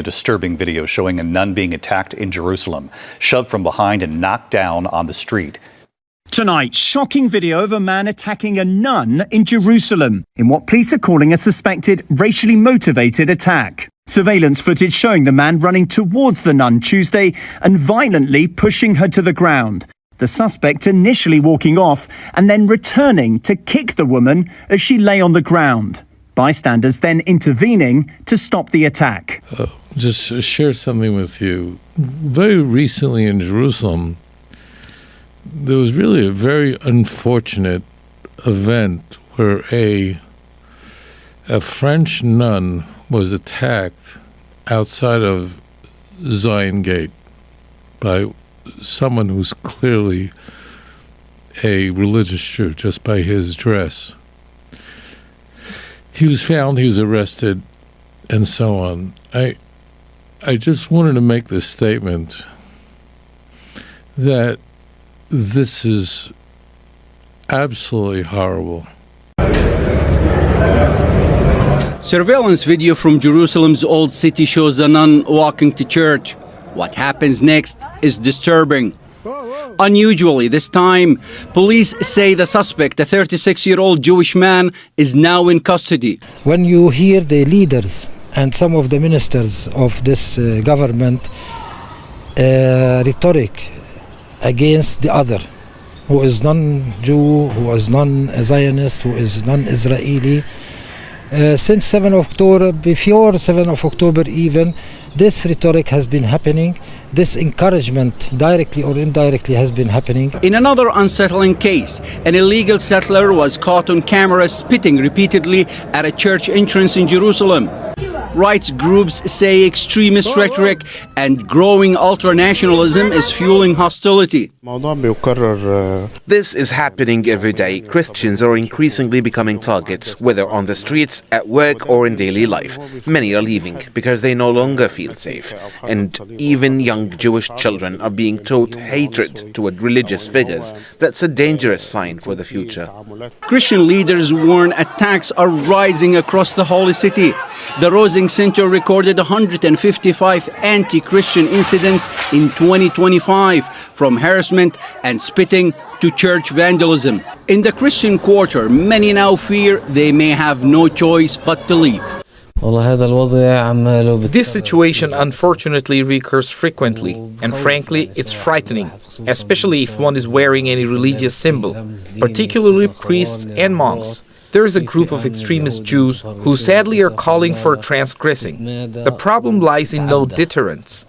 a disturbing video showing a nun being attacked in Jerusalem, shoved from behind and knocked down on the street. Tonight, shocking video of a man attacking a nun in Jerusalem in what police are calling a suspected racially motivated attack. Surveillance footage showing the man running towards the nun Tuesday and violently pushing her to the ground. The suspect initially walking off and then returning to kick the woman as she lay on the ground. Bystanders then intervening to stop the attack. Just share something with you. Very recently in Jerusalem, there was really a very unfortunate event where a French nun was attacked outside of Zion Gate by someone who's clearly a religious Jew just by his dress. He was found, he was arrested, and so on. I just wanted to make this statement that this is absolutely horrible. Surveillance video from Jerusalem's old city shows a nun walking to church. What happens next is disturbing. Unusually, this time, police say the suspect, a 36-year-old Jewish man, is now in custody. When you hear the leaders and some of the ministers of this government rhetoric against the other, who is non-Jew, who is non-Zionist, who is non-Israeli, since 7 October, before 7 of October even, this rhetoric has been happening. This encouragement, directly or indirectly, has been happening. In another unsettling case, an illegal settler was caught on camera spitting repeatedly at a church entrance in Jerusalem. Rights groups say extremist rhetoric and growing ultranationalism is fueling hostility. This is happening every day. Christians are increasingly becoming targets, whether on the streets, at work, or in daily life. Many are leaving because they no longer feel safe. And even young Jewish children are being taught hatred toward religious figures. That's a dangerous sign for the future. Christian leaders warn attacks are rising across the holy city. The Rosing Center recorded 155 anti-Christian incidents in 2025, from harassment and spitting to church vandalism. In the Christian quarter, many now fear they may have no choice but to leave. This situation unfortunately recurs frequently, and frankly, it's frightening, especially if one is wearing any religious symbol, particularly priests and monks. There is a group of extremist Jews who sadly are calling for transgressing. The problem lies in no deterrence.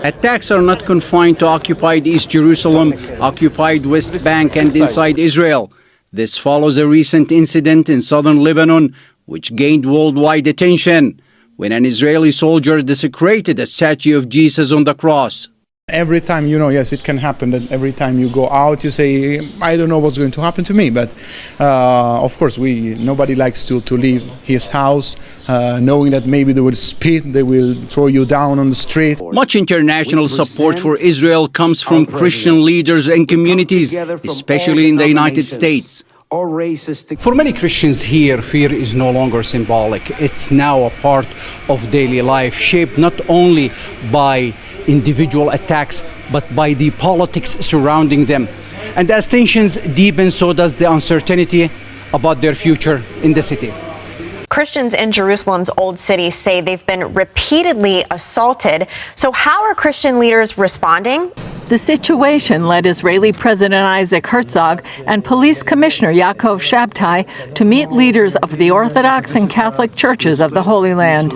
Attacks are not confined to occupied East Jerusalem, occupied West Bank, and inside Israel. This follows a recent incident in southern Lebanon, which gained worldwide attention when an Israeli soldier desecrated a statue of Jesus on the cross. Every time, yes, it can happen that every time you go out, you say, I don't know what's going to happen to me. But of course, nobody likes to leave his house knowing that maybe they will spit, they will throw you down on the street. Much international support for Israel comes from Christian leaders and communities, especially in the United States. For many Christians here, fear is no longer symbolic. It's now a part of daily life, shaped not only by individual attacks, but by the politics surrounding them. And as tensions deepen, so does the uncertainty about their future in the city. Christians in Jerusalem's Old City say they've been repeatedly assaulted. So how are Christian leaders responding? The situation led Israeli President Isaac Herzog and Police Commissioner Yaakov Shabtai to meet leaders of the Orthodox and Catholic churches of the Holy Land.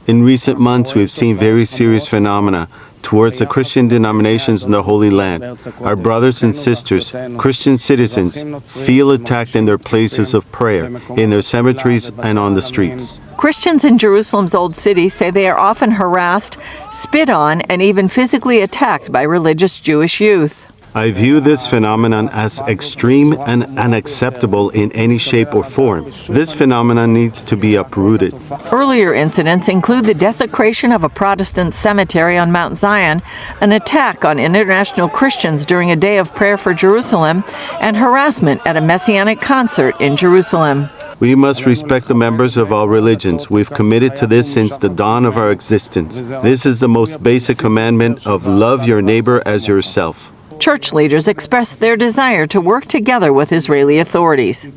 In recent months, we've seen very serious phenomena towards the Christian denominations in the Holy Land. Our brothers and sisters, Christian citizens, feel attacked in their places of prayer, in their cemeteries and on the streets. Christians in Jerusalem's Old City say they are often harassed, spit on, and even physically attacked by religious Jewish youth. I view this phenomenon as extreme and unacceptable in any shape or form. This phenomenon needs to be uprooted. Earlier incidents include the desecration of a Protestant cemetery on Mount Zion, an attack on international Christians during a day of prayer for Jerusalem, and harassment at a Messianic concert in Jerusalem. We must respect the members of all religions. We've committed to this since the dawn of our existence. This is the most basic commandment of love your neighbor as yourself. Church leaders expressed their desire to work together with Israeli authorities.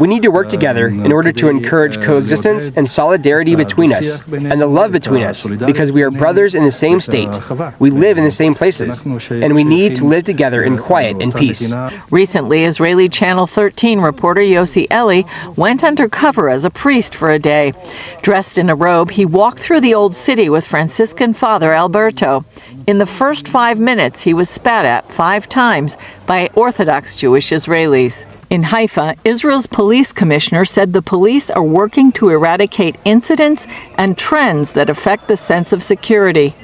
We need to work together in order to encourage coexistence and solidarity between us, and the love between us, because we are brothers in the same state. We live in the same places, and we need to live together in quiet and peace. Recently, Israeli Channel 13 reporter Yossi Eli went undercover as a priest for a day. Dressed in a robe, he walked through the old city with Franciscan Father Alberto. In the first 5 minutes, he was spat at 5 times by Orthodox Jewish Israelis. In Haifa, Israel's police commissioner said the police are working to eradicate incidents and trends that affect the sense of security.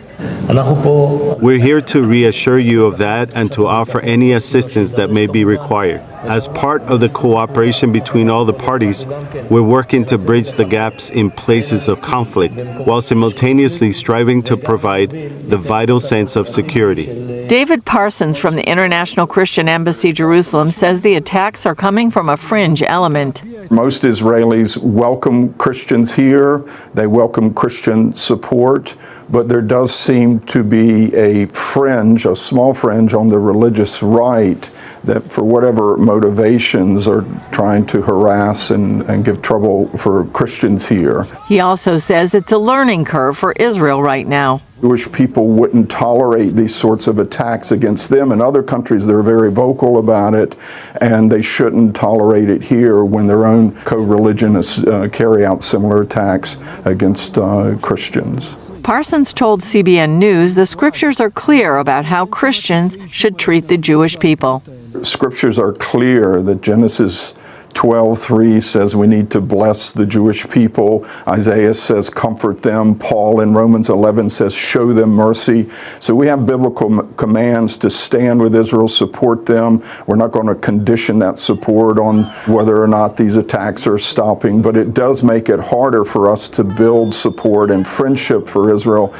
We're here to reassure you of that and to offer any assistance that may be required. As part of the cooperation between all the parties, we're working to bridge the gaps in places of conflict, while simultaneously striving to provide the vital sense of security. David Parsons from the International Christian Embassy Jerusalem says the attacks are coming from a fringe element. Most Israelis welcome Christians here, they welcome Christian support, but there does seem to be a fringe, a small fringe on the religious right that for whatever motivations are trying to harass and give trouble for Christians here. He also says it's a learning curve for Israel right now. Jewish people wouldn't tolerate these sorts of attacks against them. In other countries, they're very vocal about it, and they shouldn't tolerate it here when their own co-religionists carry out similar attacks against Christians. Parsons told CBN News the scriptures are clear about how Christians should treat the Jewish people. Scriptures are clear that Genesis 12:3 says we need to bless the Jewish people. Isaiah says comfort them. Paul in Romans 11 says show them mercy. So we have biblical commands to stand with Israel, support them. We're not going to condition that support on whether or not these attacks are stopping, but it does make it harder for us to build support and friendship for Israel.